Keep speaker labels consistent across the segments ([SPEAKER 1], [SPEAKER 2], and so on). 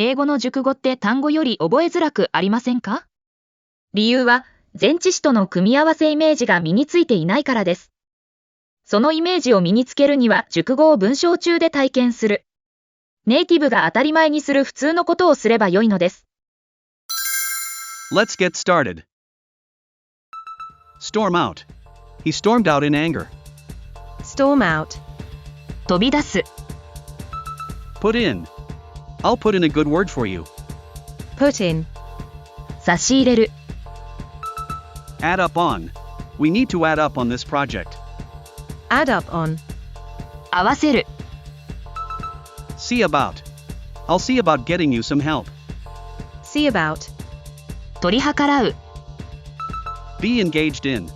[SPEAKER 1] 英語の熟語って単語より覚えづらくありませんか？理由は、前置詞との組み合わせイメージが身についていないからです。そのイメージを身につけるには熟語を文章中で体験する。ネイティブが当たり前にする普通のことをすればよいのです。
[SPEAKER 2] Let's get started. Storm out. He stormed out in anger.
[SPEAKER 3] Storm out.
[SPEAKER 1] 飛び出す。
[SPEAKER 2] Put in. I'll put in a good word for you.
[SPEAKER 3] Put in.
[SPEAKER 1] 差し入れる。
[SPEAKER 2] Add up on. We need to add up on this project.
[SPEAKER 3] Add up on.
[SPEAKER 1] 合わせる。
[SPEAKER 2] See about. I'll see about getting you some help.
[SPEAKER 3] See about.
[SPEAKER 1] 取り計らう。
[SPEAKER 2] Be engaged in.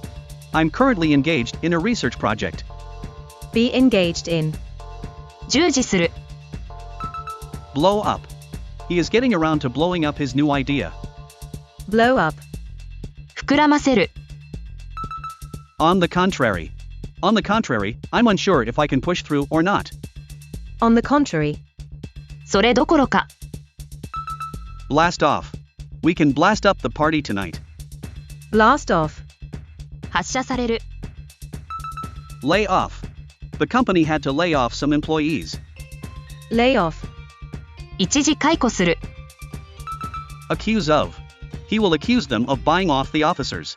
[SPEAKER 2] I'm currently engaged in a research project.
[SPEAKER 3] Be engaged in.
[SPEAKER 1] 従事する。
[SPEAKER 2] Blow up. He is getting around to blowing up his new idea.
[SPEAKER 3] Blow up.
[SPEAKER 1] 膨らませる。
[SPEAKER 2] On the contrary. On the contrary, I'm unsure if I can push through or not.
[SPEAKER 3] On the contrary.
[SPEAKER 1] それどころか。
[SPEAKER 2] Blast off. We can blast up the party tonight.
[SPEAKER 3] Blast off.
[SPEAKER 1] 発射される。
[SPEAKER 2] Lay off. The company had to lay off some employees.
[SPEAKER 3] Lay off.
[SPEAKER 1] 一時解雇する。
[SPEAKER 2] Accuse of. He will accuse them of buying off the officers.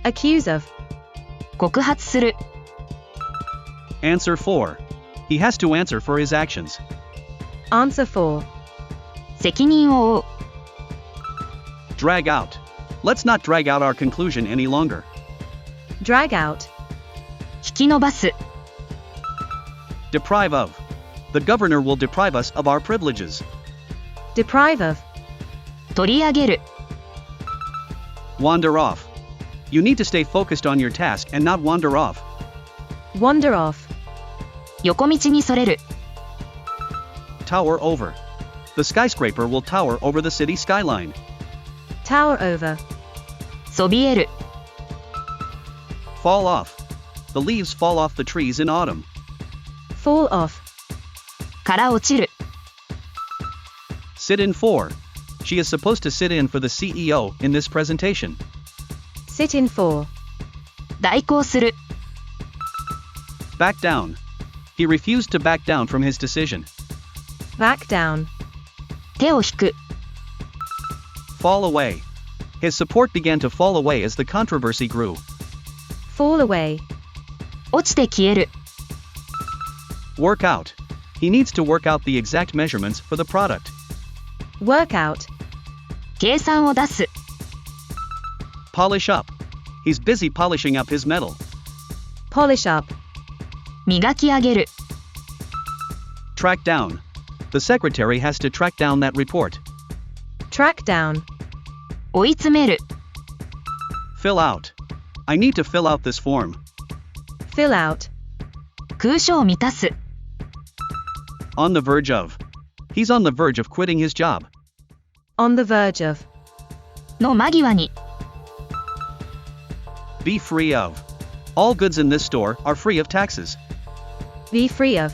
[SPEAKER 3] Accuse of.
[SPEAKER 1] 告発する。
[SPEAKER 2] Answer for. He has to answer for his actions.
[SPEAKER 3] Answer for.
[SPEAKER 1] 責任を負う。
[SPEAKER 2] Drag out. Let's not drag out our conclusion any longer.
[SPEAKER 3] Drag out.
[SPEAKER 1] 引き伸ばす。
[SPEAKER 2] Deprive of. The governor will deprive us of our privileges.
[SPEAKER 3] Deprive of.
[SPEAKER 1] 取り上げる。
[SPEAKER 2] Wander off. You need to stay focused on your task and not wander off.
[SPEAKER 3] Wander off.
[SPEAKER 1] 横道にそれる。
[SPEAKER 2] Tower over. The skyscraper will tower over the city skyline.
[SPEAKER 3] Tower over.
[SPEAKER 1] そびえる。
[SPEAKER 2] Fall off. The leaves fall off the trees in autumn.
[SPEAKER 3] Fall off.
[SPEAKER 1] から落ちる。
[SPEAKER 2] Sit in for. She is supposed to sit in for the CEO in this presentation.
[SPEAKER 3] Sit in for.
[SPEAKER 1] 代行する。
[SPEAKER 2] Back down. He refused to back down from his decision.
[SPEAKER 3] Back down.
[SPEAKER 1] 手を引く。
[SPEAKER 2] Fall away. His support began to fall away as the controversy grew.
[SPEAKER 3] Fall away.
[SPEAKER 1] 落ちて消える。
[SPEAKER 2] Work out. He needs to work out the exact measurements for the product.
[SPEAKER 3] Work out.
[SPEAKER 1] 計算を出す。
[SPEAKER 2] Polish up. He's busy polishing up his metal.
[SPEAKER 3] Polish up.
[SPEAKER 1] 磨き上げる。
[SPEAKER 2] Track down. The secretary has to track down that report.
[SPEAKER 3] Track down.
[SPEAKER 1] 追い詰める。
[SPEAKER 2] Fill out. I need to fill out this form.
[SPEAKER 3] Fill out.
[SPEAKER 1] 空所を満たす。
[SPEAKER 2] On the verge of. He's on the verge of quitting his job.
[SPEAKER 3] On the verge of.
[SPEAKER 1] の間際に。
[SPEAKER 2] Be free of. All goods in this store are free of taxes.
[SPEAKER 3] Be free of.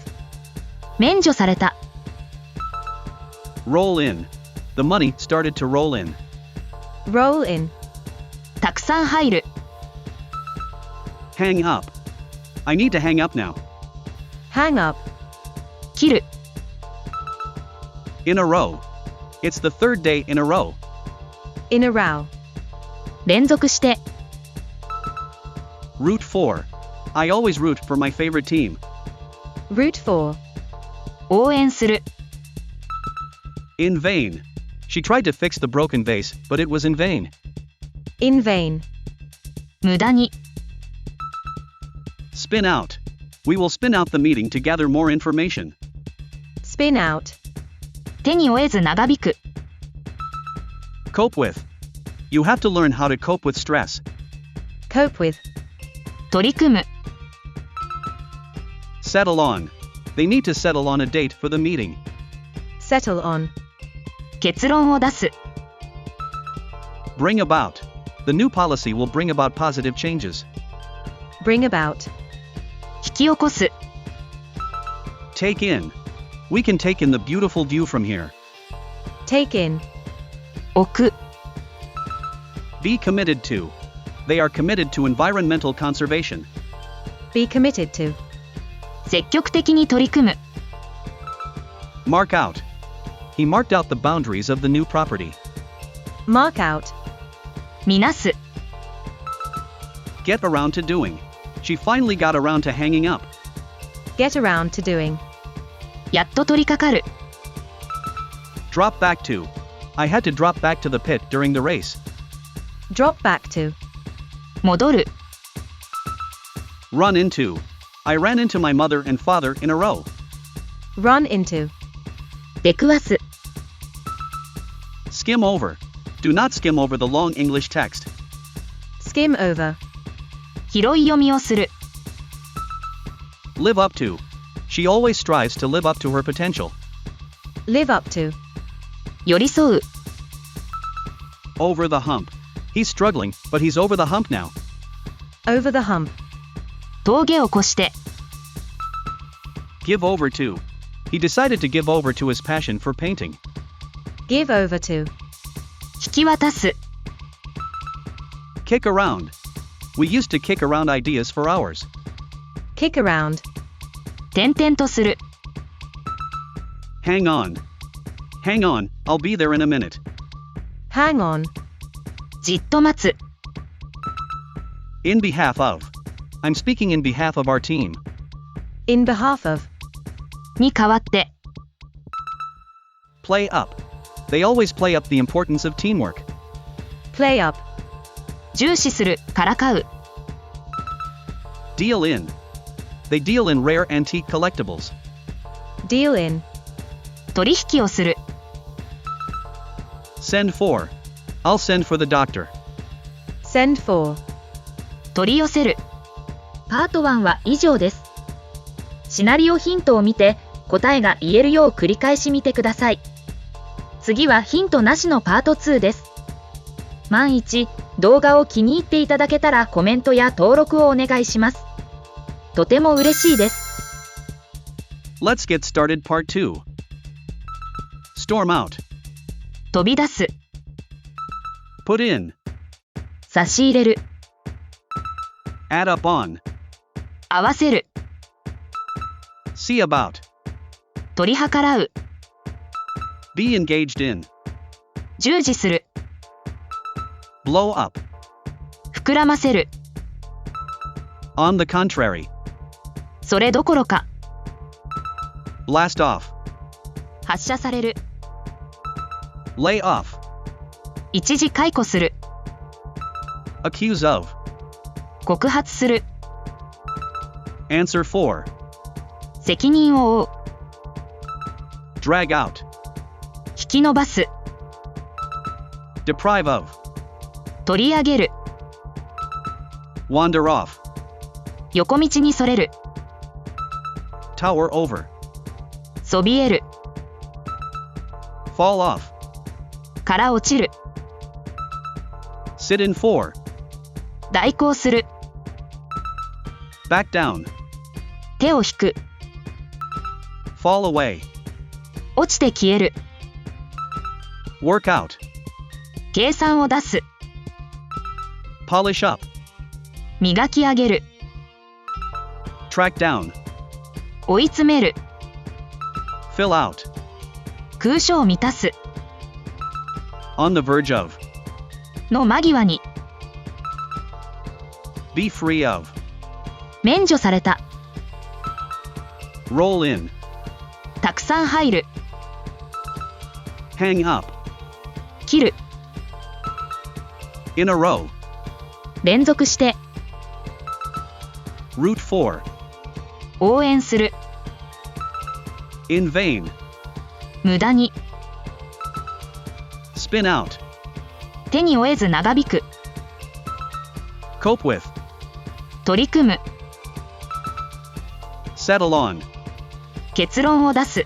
[SPEAKER 1] 免除された。
[SPEAKER 2] Roll in. The money started to roll in.
[SPEAKER 3] Roll in.
[SPEAKER 1] たくさん入る。
[SPEAKER 2] Hang up. I need to hang up now.
[SPEAKER 3] Hang up.
[SPEAKER 1] 切る。
[SPEAKER 2] In a row. It's the third day in a row.
[SPEAKER 3] In a row.
[SPEAKER 1] 連続して。
[SPEAKER 2] Root for. I always root for my favorite team.
[SPEAKER 3] Root for.
[SPEAKER 1] 応援する。
[SPEAKER 2] In vain. She tried to fix the broken vase, but it was in vain.
[SPEAKER 3] In vain.
[SPEAKER 1] 無駄に。
[SPEAKER 2] Spin out. We will spin out the meeting to gather more information.
[SPEAKER 3] Spin out.
[SPEAKER 1] 手に負えず長引く。
[SPEAKER 2] Cope with. You have to learn how to cope with stress.
[SPEAKER 3] Cope with.
[SPEAKER 1] 取り組む。
[SPEAKER 2] Settle on. They need to settle on a date for the meeting.
[SPEAKER 3] Settle on.
[SPEAKER 1] 結論を出す。
[SPEAKER 2] Bring about. The new policy will bring about positive changes.
[SPEAKER 3] Bring about.
[SPEAKER 1] 引き起こす。
[SPEAKER 2] Take in. We can take in the beautiful view from here.
[SPEAKER 3] take in,
[SPEAKER 1] 置く、
[SPEAKER 2] Be committed to. They are committed to environmental conservation.
[SPEAKER 3] be committed to,
[SPEAKER 1] 積極的に取り組む、
[SPEAKER 2] Mark out. He marked out the boundaries of the new property.
[SPEAKER 3] mark out,
[SPEAKER 1] みなす、
[SPEAKER 2] Get around to doing. She finally got around to hanging up.
[SPEAKER 3] get around to doing,
[SPEAKER 1] やっと取り掛かる、
[SPEAKER 2] Drop back to. I had to drop back to the pit during the race.
[SPEAKER 3] drop back to,
[SPEAKER 1] 戻る、
[SPEAKER 2] Run into. I ran into my mother and father in a row.
[SPEAKER 3] run into,
[SPEAKER 1] 出くわす、
[SPEAKER 2] Skim over. Do not skim over the long English text.
[SPEAKER 3] skim over,
[SPEAKER 1] 拾い読みをする、
[SPEAKER 2] Live up to. She always strives to live up to her potential.
[SPEAKER 3] live up to,
[SPEAKER 1] 寄り添う、
[SPEAKER 2] Over the hump. He's struggling, but he's over the hump now.
[SPEAKER 3] over the hump,
[SPEAKER 1] 峠を越して、
[SPEAKER 2] Give over to. He decided to give over to his passion for painting.
[SPEAKER 3] give over to,
[SPEAKER 1] 引き渡す、
[SPEAKER 2] Kick around. We used to kick around ideas for hours.
[SPEAKER 3] kick around,
[SPEAKER 1] 転々とする、
[SPEAKER 2] Hang on. Hang on, I'll be there in a minute.
[SPEAKER 3] hang on,
[SPEAKER 1] じっと待つ、
[SPEAKER 2] In behalf of. I'm speaking in behalf of our team.
[SPEAKER 3] in behalf of,
[SPEAKER 1] に代わって、
[SPEAKER 2] Play up. They always play up the importance of teamwork.
[SPEAKER 3] play up,
[SPEAKER 1] 重視する、からかう、
[SPEAKER 2] Deal in. They deal in rare antique collectibles.
[SPEAKER 3] deal in,
[SPEAKER 1] 取引をする、
[SPEAKER 2] Send for. I'll send for the doctor.
[SPEAKER 3] send for,
[SPEAKER 1] 取り寄せる。パート1は以上です。シナリオヒントを見て答えが言えるよう繰り返し見てください。次はヒントなしのパート2です。万一動画を気に入っていただけたらコメントや登録をお願いします。とても嬉しいです。
[SPEAKER 2] Let's get started part 2. Storm out.
[SPEAKER 1] 飛び出す、
[SPEAKER 2] Put in.
[SPEAKER 1] 差し入れる、
[SPEAKER 2] Add up on.
[SPEAKER 1] 合わせる、
[SPEAKER 2] See about.
[SPEAKER 1] 取り計らう、
[SPEAKER 2] Be engaged in.
[SPEAKER 1] 従事する、
[SPEAKER 2] Blow up.
[SPEAKER 1] 膨らませる、
[SPEAKER 2] On the contrary.
[SPEAKER 1] それどころか、
[SPEAKER 2] Blast off.
[SPEAKER 1] 発射される、
[SPEAKER 2] Lay off.
[SPEAKER 1] 一時解雇する、
[SPEAKER 2] Accuse of.
[SPEAKER 1] 告発する、
[SPEAKER 2] Answer for.
[SPEAKER 1] 責任を負う、
[SPEAKER 2] Drag out.
[SPEAKER 1] 引き伸ばす、
[SPEAKER 2] Deprive of.
[SPEAKER 1] 取り上げる、
[SPEAKER 2] Wander off.
[SPEAKER 1] 横道にそれる、
[SPEAKER 2] Tower over.
[SPEAKER 1] そびえる、
[SPEAKER 2] Fall off.
[SPEAKER 1] から落ちる、
[SPEAKER 2] Sit in for.
[SPEAKER 1] 代行する、
[SPEAKER 2] Back down.
[SPEAKER 1] 手を引く、
[SPEAKER 2] Fall away.
[SPEAKER 1] 落ちて消える、
[SPEAKER 2] Work out.
[SPEAKER 1] 計算を出す、
[SPEAKER 2] Polish up.
[SPEAKER 1] 磨き上げる、
[SPEAKER 2] Track down.
[SPEAKER 1] 追い詰める、
[SPEAKER 2] Fill out.
[SPEAKER 1] 空所を満たす、
[SPEAKER 2] On the verge of.
[SPEAKER 1] の間際に、
[SPEAKER 2] Be free of.
[SPEAKER 1] 免除された、
[SPEAKER 2] Roll in.
[SPEAKER 1] たくさん入る、
[SPEAKER 2] Hang up.
[SPEAKER 1] 切る、
[SPEAKER 2] In a row.
[SPEAKER 1] 連続して、
[SPEAKER 2] Root for.
[SPEAKER 1] 応援する、
[SPEAKER 2] In vain.
[SPEAKER 1] 無駄に、
[SPEAKER 2] Spin out.
[SPEAKER 1] 手に負えず長引く、
[SPEAKER 2] Cope with.
[SPEAKER 1] 取り組む、
[SPEAKER 2] Settle on.
[SPEAKER 1] 結論を出す、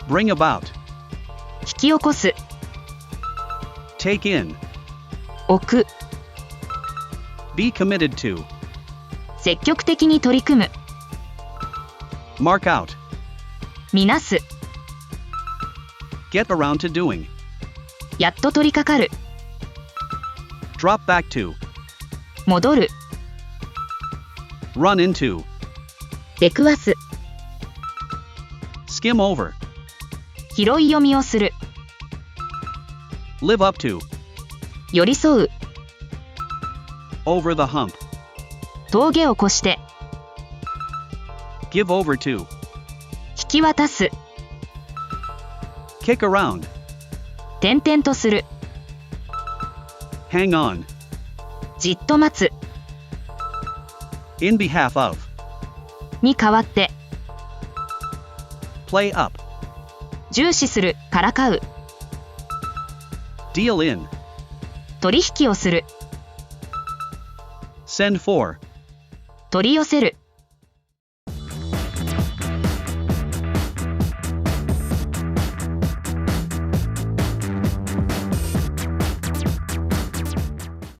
[SPEAKER 2] Bring about.
[SPEAKER 1] 引き起こす、
[SPEAKER 2] Take in.
[SPEAKER 1] 置く、
[SPEAKER 2] Be committed to.
[SPEAKER 1] 積極的に取り組む、
[SPEAKER 2] Mark out.
[SPEAKER 1] みなす、
[SPEAKER 2] Get around to doing.
[SPEAKER 1] やっと取り掛かる。
[SPEAKER 2] Drop back to.
[SPEAKER 1] 戻る。
[SPEAKER 2] Run into.
[SPEAKER 1] 出くわす。
[SPEAKER 2] Skim over.
[SPEAKER 1] 拾い読みをする。
[SPEAKER 2] Live up to.
[SPEAKER 1] 寄り添う。
[SPEAKER 2] Over the hump.
[SPEAKER 1] 峠を越して。
[SPEAKER 2] Give over to.
[SPEAKER 1] 引き渡す。
[SPEAKER 2] Kick around.
[SPEAKER 1] 転々とする。
[SPEAKER 2] Hang on.
[SPEAKER 1] じっと待つ。
[SPEAKER 2] In behalf of.
[SPEAKER 1] に代わって。
[SPEAKER 2] Play up.
[SPEAKER 1] 重視する、からかう。
[SPEAKER 2] Deal in.
[SPEAKER 1] 取引をする。
[SPEAKER 2] Send for.
[SPEAKER 1] 取り寄せる。